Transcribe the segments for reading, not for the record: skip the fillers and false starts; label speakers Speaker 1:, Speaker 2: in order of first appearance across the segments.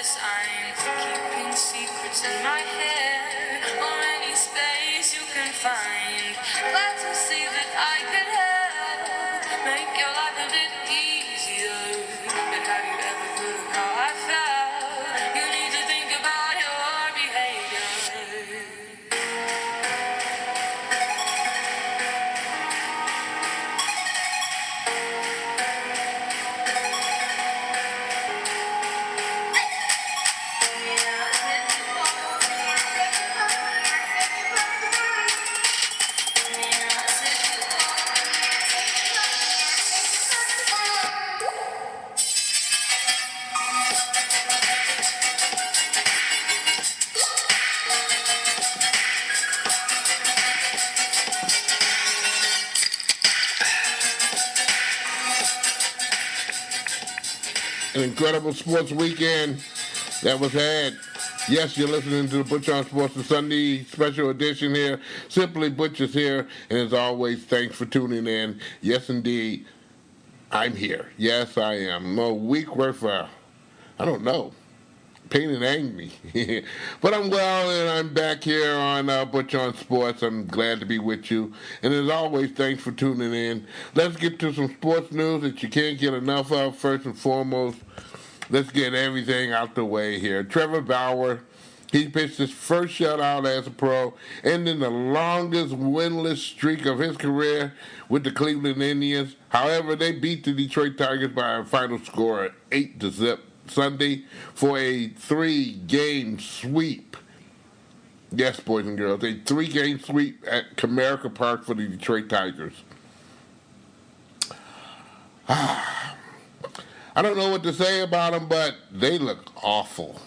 Speaker 1: sign for keeping secrets in my head, or any space you can find. Glad to see that I could help make your life a bit easier. But have you ever thought of how I felt? You need to think about your behavior.
Speaker 2: An incredible sports weekend that was had. Yes, you're listening to the Butch On Sports, the Sunday special edition here. Simply Butch is here, and as always, thanks for tuning in. Yes, indeed, I'm here. Yes, I am. A week worth of, I don't know, pain and angry. But I'm well, and I'm back here on Butch On Sports. I'm glad to be with you. And as always, thanks for tuning in. Let's get to some sports news that you can't get enough of. First and foremost, let's get everything out the way here. Trevor Bauer, he pitched his first shutout as a pro, ending the longest winless streak of his career with the Cleveland Indians. However, they beat the Detroit Tigers by a final score of 8-0 Sunday for a 3-game sweep. Yes, boys and girls, a 3-game sweep at Comerica Park for the Detroit Tigers. I don't know what to say about them, but they look awful.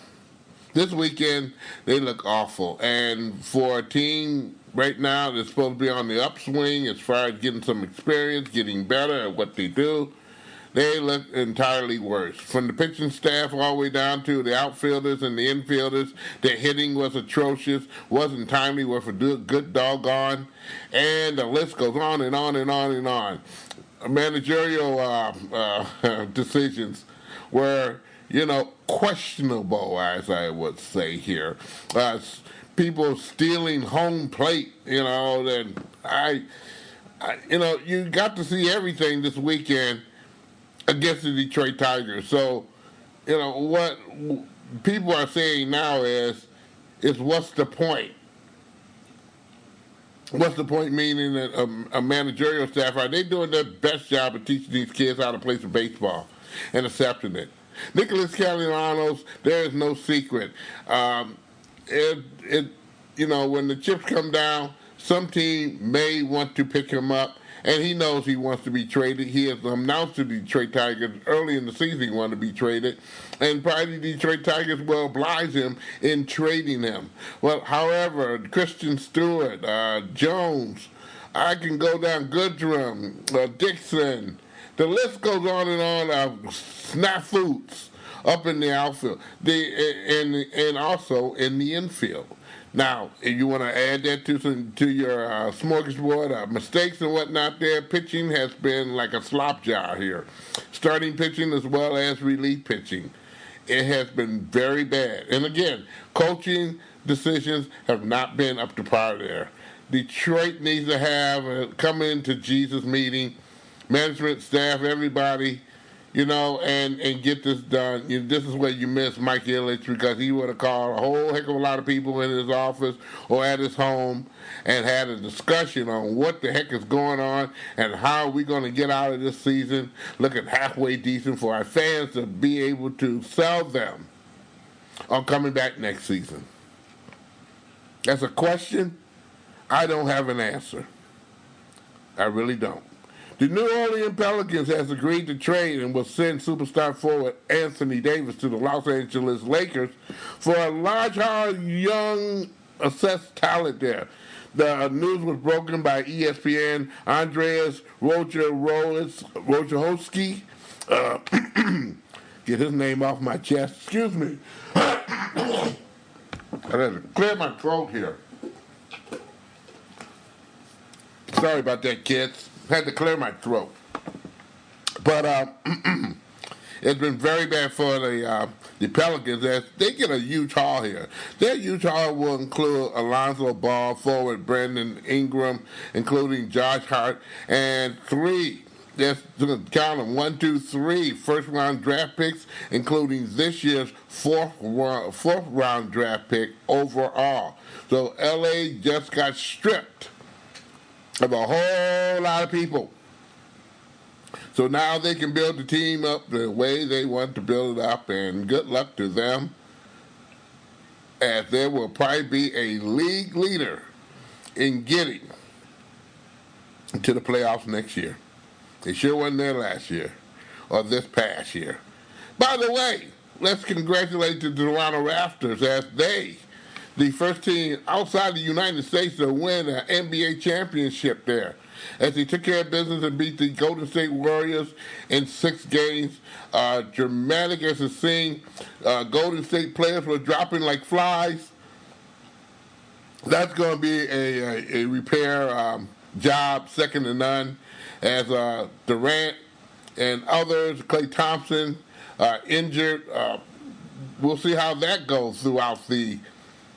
Speaker 2: This weekend, they look awful. And for a team right now that's supposed to be on the upswing as far as getting some experience, getting better at what they do, they look entirely worse. From the pitching staff all the way down to the outfielders and the infielders, their hitting was atrocious, wasn't timely, worth a good doggone, and the list goes on and on and on and on. Managerial decisions were, questionable, as I would say here. People stealing home plate, then you got to see everything this weekend against the Detroit Tigers. So, what people are saying now is what's the point? What's the point, meaning that a managerial staff, are they doing their best job of teaching these kids how to play some baseball and accepting it? Nicholas Castellanos, there is no secret. When the chips come down, some team may want to pick him up, and he knows he wants to be traded. He has announced to the Detroit Tigers early in the season he wanted to be traded, and probably the Detroit Tigers will oblige him in trading him. Well, however, Christian Stewart, Jones, I can go down, Goodrum, Dixon, the list goes on and on of snafus up in the outfield, and also in the infield. Now, if you want to add that to your smorgasbord, mistakes and whatnot there, pitching has been like a slop jar here. Starting pitching as well as relief pitching. It has been very bad. And again, coaching decisions have not been up to par there. Detroit needs to have a come into Jesus meeting, management, staff, everybody, and get this done. This is where you miss Mike Ilitch, because he would have called a whole heck of a lot of people in his office or at his home and had a discussion on what the heck is going on and how are we going to get out of this season looking halfway decent for our fans to be able to sell them on coming back next season. That's a question. I don't have an answer. I really don't. The New Orleans Pelicans has agreed to trade and will send superstar forward Anthony Davis to the Los Angeles Lakers for a large, young, assessed talent there. The news was broken by ESPN. Andreas Wojciechowski, get his name off my chest. Excuse me. I had to clear my throat here. Sorry about that, kids. Had to clear my throat. But it's been very bad for the the Pelicans, as they get a huge haul here. Their huge haul will include Alonzo Ball, forward Brandon Ingram, including Josh Hart, and three. Let's count them: 1, 2, 3 first-round draft picks, including this year's fourth-round draft pick overall. So LA just got stripped of a whole lot of people. So now they can build the team up the way they want to build it up, and good luck to them, as there will probably be a league leader in getting to the playoffs next year. They sure wasn't there last year or this past year. By the way, let's congratulate the Toronto Raptors, as they, the first team outside the United States to win an NBA championship there, as they took care of business and beat the Golden State Warriors in 6 games. Dramatic as it seemed. Golden State players were dropping like flies. That's going to be a repair job second to none, as Durant and others, Klay Thompson, injured. We'll see how that goes throughout the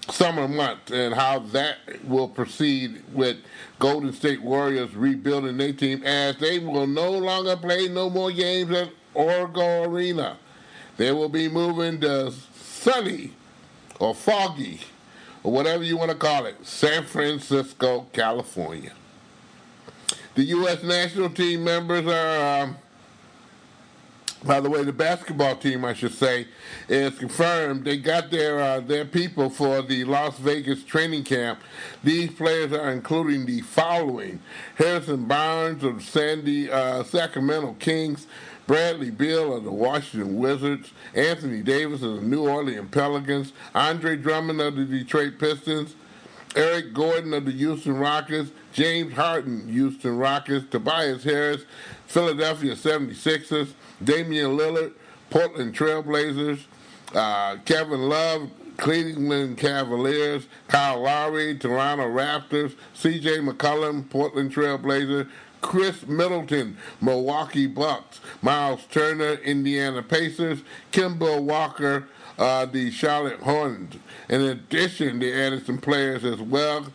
Speaker 2: summer months and how that will proceed with Golden State Warriors rebuilding their team, as they will no longer play no more games at Oracle Arena. They will be moving to sunny or foggy or whatever you want to call it, San Francisco, California. The U.S. national team members are, by the way, the basketball team, I should say, is confirmed. They got their people for the Las Vegas training camp. These players are including the following: Harrison Barnes of Sacramento Kings, Bradley Beal of the Washington Wizards, Anthony Davis of the New Orleans Pelicans, Andre Drummond of the Detroit Pistons, Eric Gordon of the Houston Rockets, James Harden, Houston Rockets, Tobias Harris, Philadelphia 76ers, Damian Lillard, Portland Trailblazers, Kevin Love, Cleveland Cavaliers, Kyle Lowry, Toronto Raptors, C.J. McCollum, Portland Trailblazers, Chris Middleton, Milwaukee Bucks, Miles Turner, Indiana Pacers, Kemba Walker, the Charlotte Hornets. In addition, they added some players as well: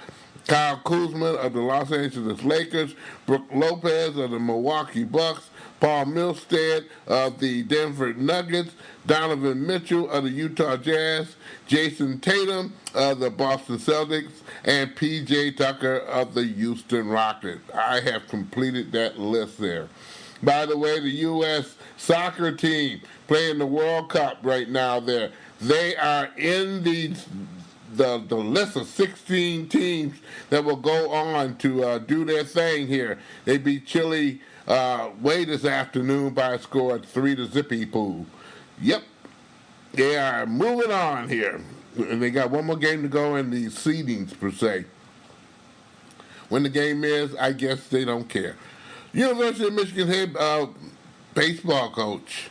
Speaker 2: Kyle Kuzma of the Los Angeles Lakers, Brook Lopez of the Milwaukee Bucks, Paul Milstead of the Denver Nuggets, Donovan Mitchell of the Utah Jazz, Jason Tatum of the Boston Celtics, and P.J. Tucker of the Houston Rockets. I have completed that list there. By the way, the U.S. soccer team playing the World Cup right now there, they are in the list of 16 teams that will go on to do their thing here. They beat Chile way this afternoon by a score of 3-0. Yep, they are moving on here. And they got one more game to go in the seedings, per se. When the game is, I guess they don't care. University of Michigan head baseball coach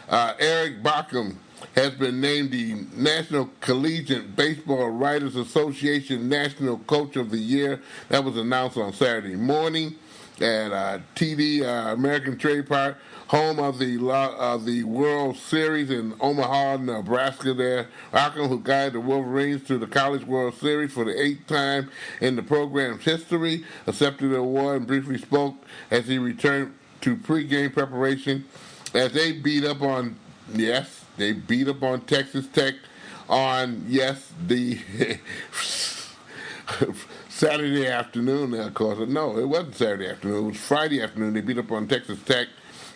Speaker 2: Eric Bacham has been named the National Collegiate Baseball Writers Association National Coach of the Year. That was announced on Saturday morning at TD American Trade Park, home of the World Series in Omaha, Nebraska there. Bacham, who guided the Wolverines to the College World Series for the 8th time in the program's history, accepted the award and briefly spoke as he returned to pregame preparation, as they beat up on Texas Tech on, the Saturday afternoon, of course. No, it wasn't Saturday afternoon. It was Friday afternoon. They beat up on Texas Tech.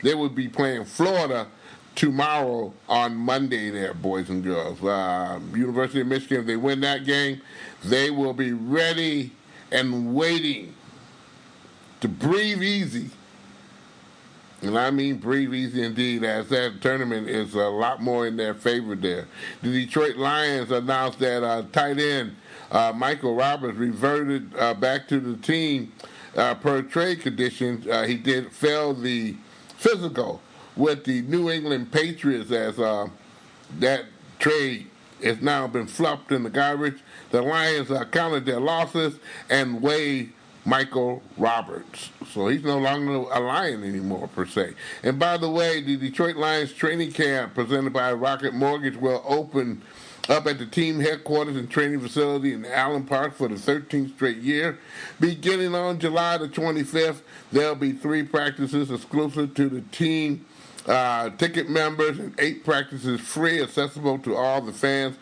Speaker 2: They would be playing Florida tomorrow on Monday there, boys and girls. University of Michigan, if they win that game, they will be ready and waiting to breathe easy. And I mean breathe easy indeed, as that tournament is a lot more in their favor there. The Detroit Lions announced that tight end Michael Roberts reverted back to the team per trade conditions. He did fail the physical with the New England Patriots, as that trade has now been fluffed in the garbage. The Lions counted their losses and weighed Michael Roberts. So he's no longer a Lion anymore, per se. And by the way, the Detroit Lions training camp presented by Rocket Mortgage will open up at the team headquarters and training facility in Allen Park for the 13th straight year. Beginning on July the 25th, there'll be 3 practices exclusive to the team ticket members and 8 practices free, accessible to all the fans.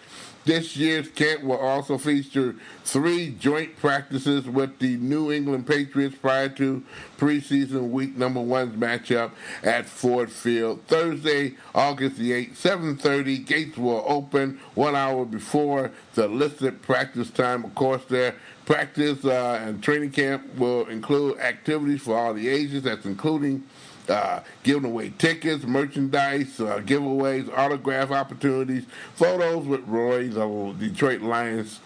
Speaker 2: This year's camp will also feature 3 joint practices with the New England Patriots prior to preseason week number 1's matchup at Ford Field. Thursday, August the 8th, 7:30. Gates will open 1 hour before the listed practice time. Of course, their practice and training camp will include activities for all the ages. That's including giving away tickets, merchandise, giveaways, autograph opportunities, photos with Roy, the Detroit Lions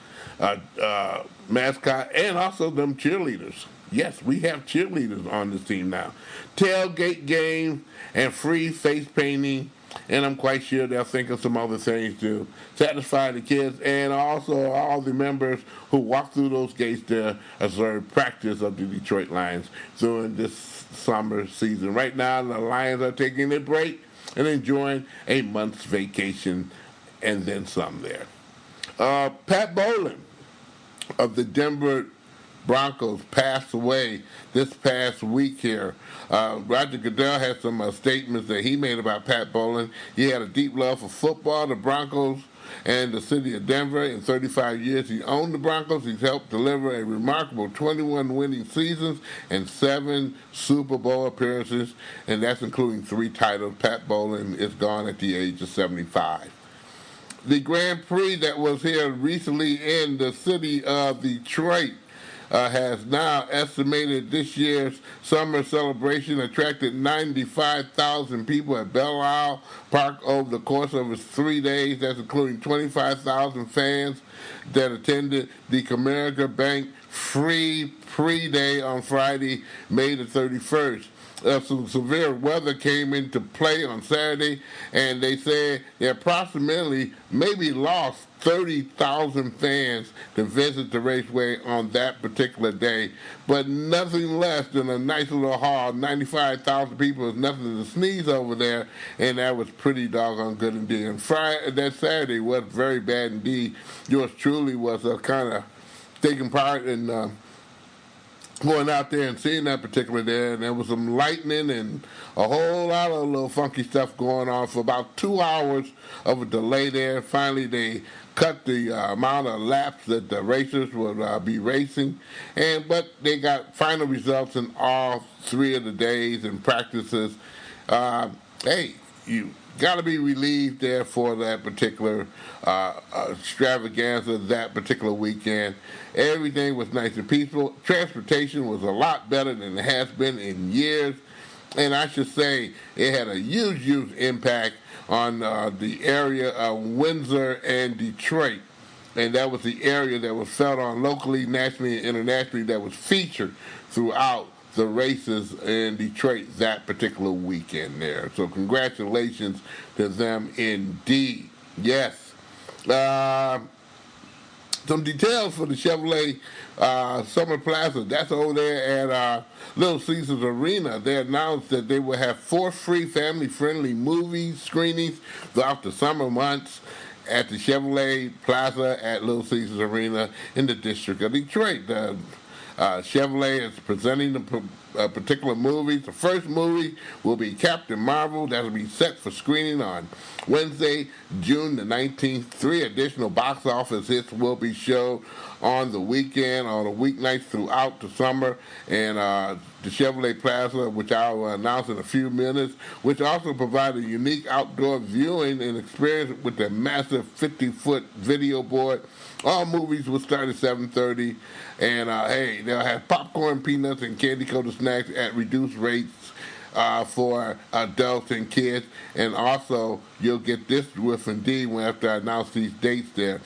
Speaker 2: mascot, and also them cheerleaders. Yes, we have cheerleaders on this team now. Tailgate games and free face painting, and I'm quite sure they'll think of some other things to satisfy the kids and also all the members who walk through those gates to observe practice of the Detroit Lions during this summer season. Right now, the Lions are taking a break and enjoying a month's vacation and then some there. Pat Bowlen of the Denver Broncos passed away this past week here. Roger Goodell had some statements that he made about Pat Bowlen. He had a deep love for football, the Broncos, and the city of Denver. In 35 years, he owned the Broncos. He's helped deliver a remarkable 21 winning seasons and 7 Super Bowl appearances, and that's including 3 titles. Pat Bowlen is gone at the age of 75. The Grand Prix that was here recently in the city of Detroit has now estimated this year's summer celebration attracted 95,000 people at Belle Isle Park over the course of its 3 days. That's including 25,000 fans that attended the Comerica Bank free pre-day on Friday, May the 31st. Some severe weather came into play on Saturday, and they said they approximately maybe lost 30,000 fans to visit the raceway on that particular day, but nothing less than a nice little haul. 95,000 people is nothing to sneeze over there, and that was pretty doggone good indeed. And Friday, that Saturday was very bad indeed. Yours truly was kind of taking part in going out there and seeing that particular day, and there was some lightning and a whole lot of little funky stuff going on for about 2 hours of a delay there. Finally, they cut the amount of laps that the racers would be racing, but they got final results in all 3 of the days and practices. Hey, you got to be relieved there for that particular extravaganza that particular weekend. Everything was nice and peaceful. Transportation was a lot better than it has been in years. And I should say it had a huge, huge impact on the area of Windsor and Detroit. And that was the area that was felt on locally, nationally, and internationally that was featured throughout the races in Detroit that particular weekend there. So congratulations to them indeed. Yes. Some details for the Chevrolet Summer Plaza. That's over there at Little Caesars Arena. They announced that they will have 4 free family-friendly movie screenings throughout the summer months at the Chevrolet Plaza at Little Caesars Arena in the district of Detroit. Chevrolet is presenting the particular movies. The first movie will be Captain Marvel. That will be set for screening on Wednesday, June the 19th. 3 additional box office hits will be shown on the weekend, on the weeknights throughout the summer. And the Chevrolet Plaza, which I will announce in a few minutes, which also provides a unique outdoor viewing and experience with the massive 50-foot video board. All movies will start at 7:30, and hey, they'll have popcorn, peanuts, and candy-coated snacks at reduced rates for adults and kids. And also, you'll get this with indeed when after I announce these dates there.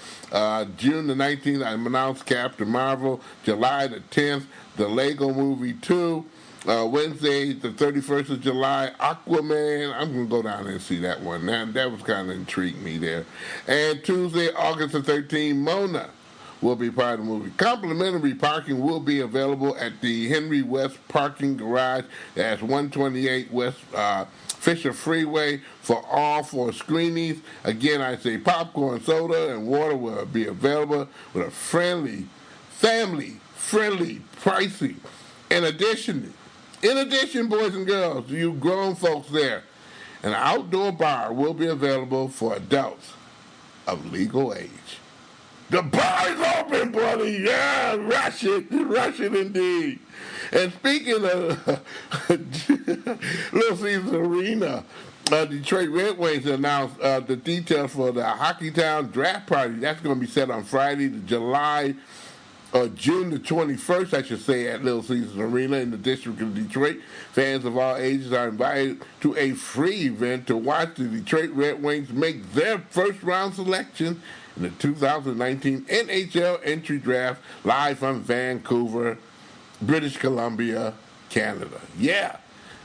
Speaker 2: June the 19th, I announced Captain Marvel. July the 10th, the Lego Movie 2. Wednesday, the 31st of July, Aquaman. I'm going to go down and see that one. That was kind of intrigued me there. And Tuesday, August the 13th, Mona will be part of the movie. Complimentary parking will be available at the Henry West Parking Garage. That's 128 West Fisher Freeway for all four screenings. Again, I say popcorn, soda, and water will be available with a friendly, family-friendly pricing. In addition, boys and girls, you grown folks there, an outdoor bar will be available for adults of legal age. The bar is open, buddy. Yeah, rush it indeed. And speaking of Little Caesars Arena, Detroit Red Wings announced the details for the Hockeytown Draft Party. That's going to be set on Friday, June the 21st, I should say, at Little Caesars Arena in the District of Detroit. Fans of all ages are invited to a free event to watch the Detroit Red Wings make their first-round selection in the 2019 NHL entry draft live from Vancouver, British Columbia, Canada. Yeah,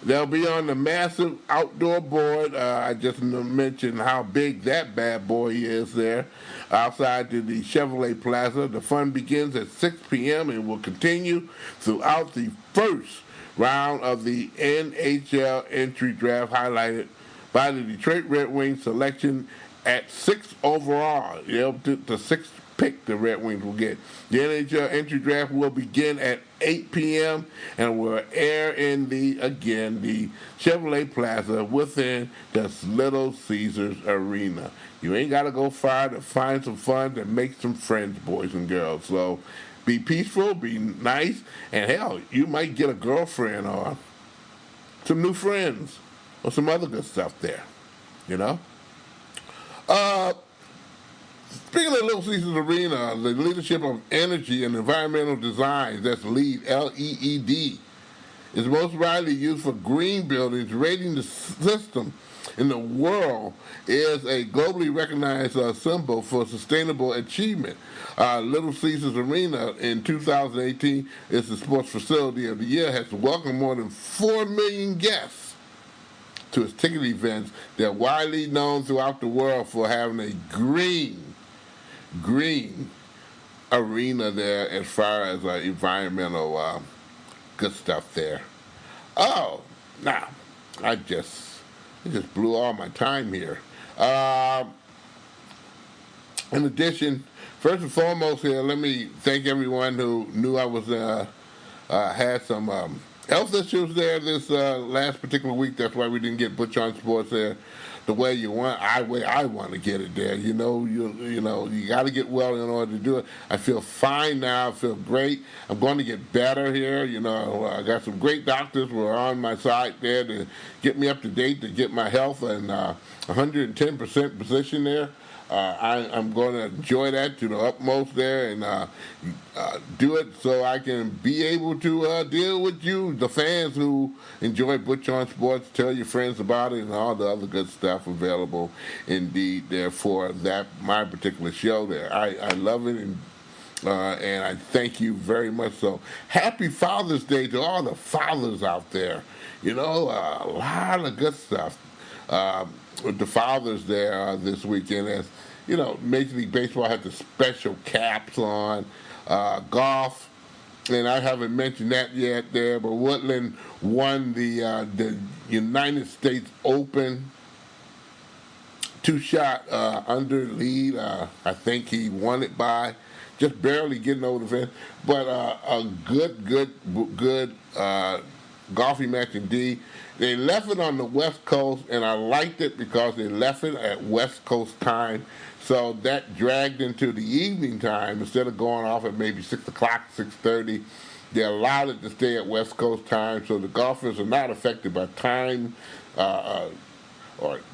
Speaker 2: they'll be on the massive outdoor board. I just mentioned how big that bad boy is there outside the Chevrolet Plaza. The fun begins at 6 p.m. and will continue throughout the first round of the NHL entry draft, highlighted by the Detroit Red Wings selection at 6 overall. The sixth pick the Red Wings will get. The NHL entry draft will begin at 8 p.m. and will air in the Chevrolet Plaza within the Little Caesars Arena. You ain't got to go far to find some fun and make some friends, boys and girls. So be peaceful, be nice, and hell, you might get a girlfriend or some new friends or some other good stuff there, you know? Speaking of Little Caesars Arena, the Leadership of Energy and Environmental Design, that's LEED, L-E-E-D, is most widely used for green buildings. Rating the system in the world is a globally recognized symbol for sustainable achievement. Little Caesars Arena in 2018 is the sports facility of the year, has welcomed more than 4 million guests to its ticket events. They're widely known throughout the world for having a green arena there as far as environmental good stuff there. Oh, now I just blew all my time here. In addition, first and foremost here, let me thank everyone who knew I was had some health issues there this last particular week. That's why we didn't get Butch On Sports there the way you want. Way I want to get it there. You got to get well in order to do it. I feel fine now. I feel great. I'm going to get better here. I got some great doctors who are on my side there to get me up to date, to get my health in 110% position there. I'm going to enjoy that to the utmost there and do it so I can be able to deal with you, the fans who enjoy Butch On Sports. Tell your friends about it and all the other good stuff available indeed there for my particular show there. I love it and I thank you very much. So happy Father's Day to all the fathers out there. A lot of good stuff. With the fathers there this weekend, as Major League Baseball had the special caps on. Golf, and I haven't mentioned that yet there, but Woodland won the United States Open, 2-shot under lead. I think he won it by just barely getting over the fence, but a good golfing match indeed. They left it on the West Coast, and I liked it because they left it at West Coast time. So that dragged into the evening time instead of going off at maybe 6 o'clock, 6:30. They allowed it to stay at West Coast time, so the golfers are not affected by time or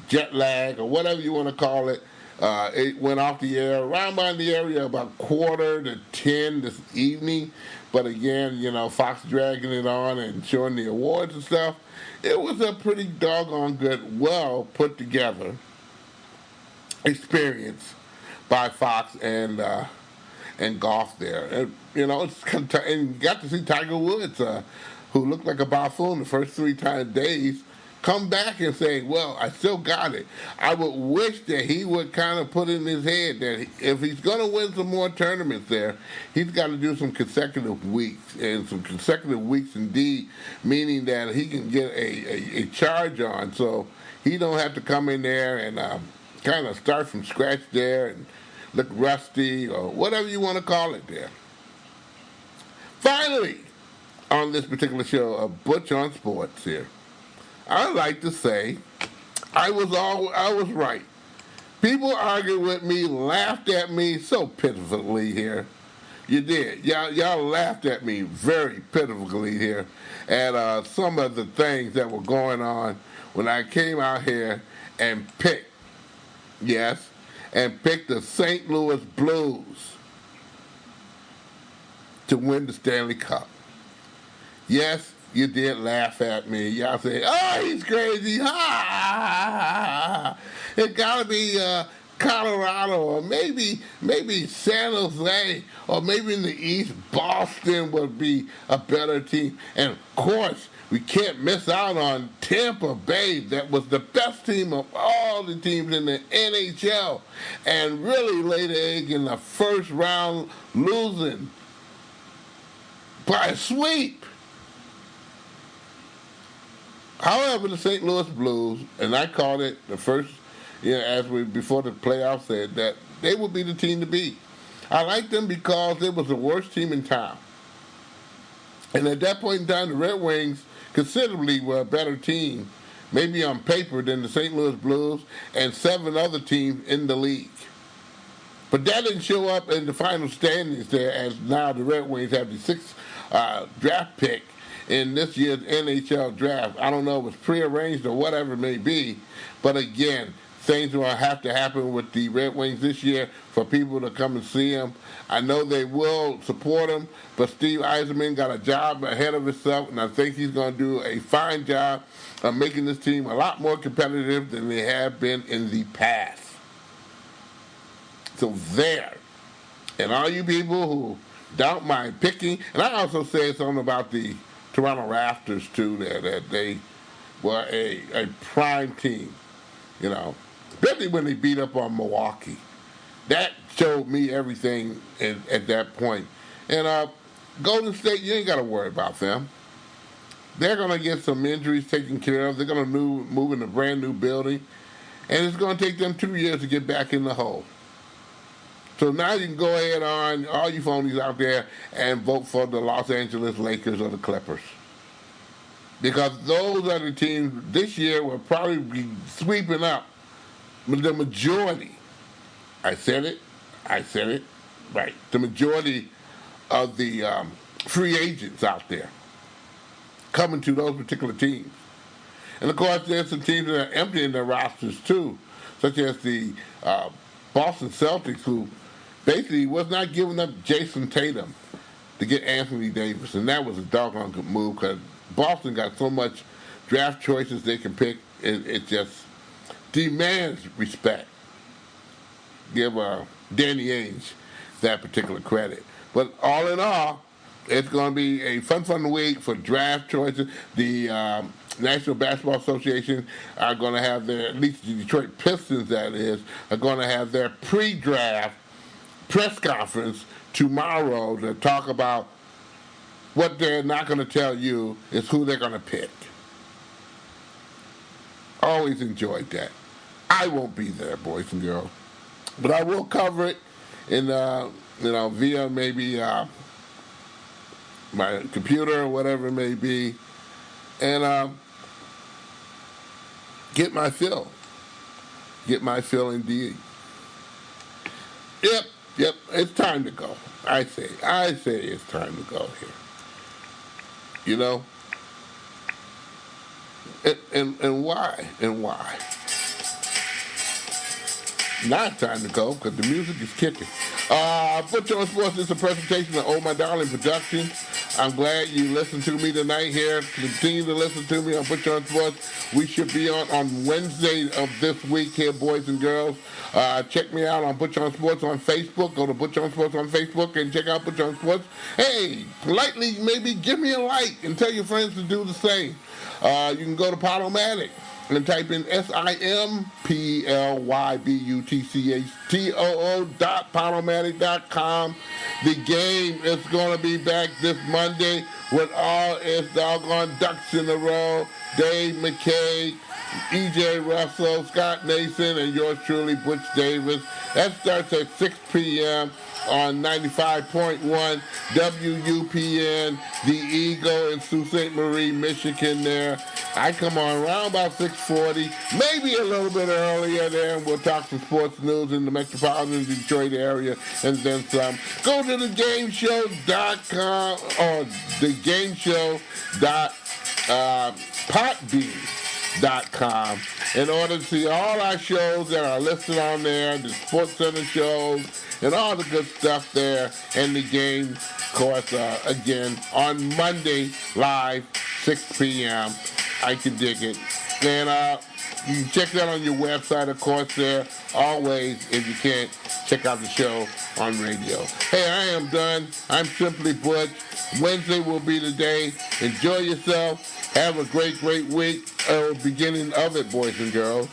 Speaker 2: jet lag or whatever you want to call it. It went off the air around by the area about 9:45 this evening. But again, Fox dragging it on and showing the awards and stuff. It was a pretty doggone good, well put together experience by Fox and golf there. And, and you got to see Tiger Woods, who looked like a buffoon the first 3 days, come back and say, well, I still got it. I would wish that he would kind of put in his head that if he's going to win some more tournaments there, he's got to do some consecutive weeks, and some consecutive weeks indeed, meaning that he can get a charge on, so he don't have to come in there and kind of start from scratch there and look rusty or whatever you want to call it there. Finally, on this particular show of Butch On Sports here, I like to say I was right. People argued with me, laughed at me so pitifully here. You did. Y'all laughed at me very pitifully here at some of the things that were going on when I came out here and picked, yes, and picked the St. Louis Blues to win the Stanley Cup. Yes, you did laugh at me. Y'all say, oh, he's crazy. Ha, ha, ha. It got to be Colorado or maybe San Jose or maybe in the East, Boston would be a better team. And, of course, we can't miss out on Tampa Bay. That was the best team of all the teams in the NHL and really laid an egg in the first round, losing by a sweep. However, the St. Louis Blues, and I called it the first, before the playoffs said that they would be the team to beat. I liked them because it was the worst team in town. And at that point in time, the Red Wings considerably were a better team, maybe on paper, than the St. Louis Blues and 7 other teams in the league. But that didn't show up in the final standings there, as now the Red Wings have the 6th draft pick in this year's NHL draft. I don't know if it's prearranged or whatever it may be, but again, things will have to happen with the Red Wings this year for people to come and see them. I know they will support them, but Steve Yzerman got a job ahead of himself, and I think he's going to do a fine job of making this team a lot more competitive than they have been in the past. So there. And all you people who don't mind picking, and I also said something about the Toronto Raptors, too, that they were a prime team, especially when they beat up on Milwaukee. That showed me everything at that point. And Golden State, you ain't got to worry about them. They're going to get some injuries taken care of. They're going to move in a brand new building, and it's going to take them 2 years to get back in the hole. So now you can go ahead on, all you phonies out there, and vote for the Los Angeles Lakers or the Clippers. Because those are the teams this year will probably be sweeping up the majority. I said it, right. The majority of the free agents out there coming to those particular teams. And of course, there's some teams that are emptying their rosters too, such as the Boston Celtics, who basically was not giving up Jason Tatum to get Anthony Davis, and that was a doggone good move because Boston got so much draft choices they can pick. It just demands respect. Give Danny Ainge that particular credit. But all in all, it's going to be a fun week for draft choices. The National Basketball Association are going to have their, at least the Detroit Pistons, that is, are going to have their pre-draft press conference tomorrow to talk about what they're not going to tell you is who they're going to pick. Always enjoyed that. I won't be there, boys and girls, but I will cover it in via maybe my computer or whatever it may be, and get my fill. Get my fill indeed. Yep, it's time to go. I say it's time to go here. And why? Not time to go because the music is kicking. Butch On Sports is a presentation of Oh My Darling Productions. I'm glad you listened to me tonight here. Continue to listen to me on Butch On Sports. We should be on Wednesday of this week here, boys and girls. Check me out on Butch On Sports on Facebook. Go to Butch On Sports on Facebook and check out Butch On Sports. Hey, politely maybe give me a like and tell your friends to do the same. You can go to Podomatic and type in SIMPLYBUTCHTOO.Podomatic.com. The game is going to be back this Monday with all its doggone ducks in a row. Dave McKay, E.J. Russell, Scott Nason, and yours truly, Butch Davis. That starts at 6 p.m. on 95.1 WUPN, the Eagle in Sault Ste. Marie, Michigan there. I come on around about 6:40, maybe a little bit earlier there, and we'll talk some sports news in the metropolitan Detroit area and then some. Go to thegameshow.com or thegameshow.podbean.com in order to see all our shows that are listed on there, the Sports Center shows, and all the good stuff there. And the game, of course, again, on Monday, live, 6 p.m. I can dig it. And you can check that on your website, of course, there. Always, if you can't, check out the show on radio. Hey, I am done. I'm Simply Butch. Wednesday will be the day. Enjoy yourself. Have a great, great week. Beginning of it, boys and girls.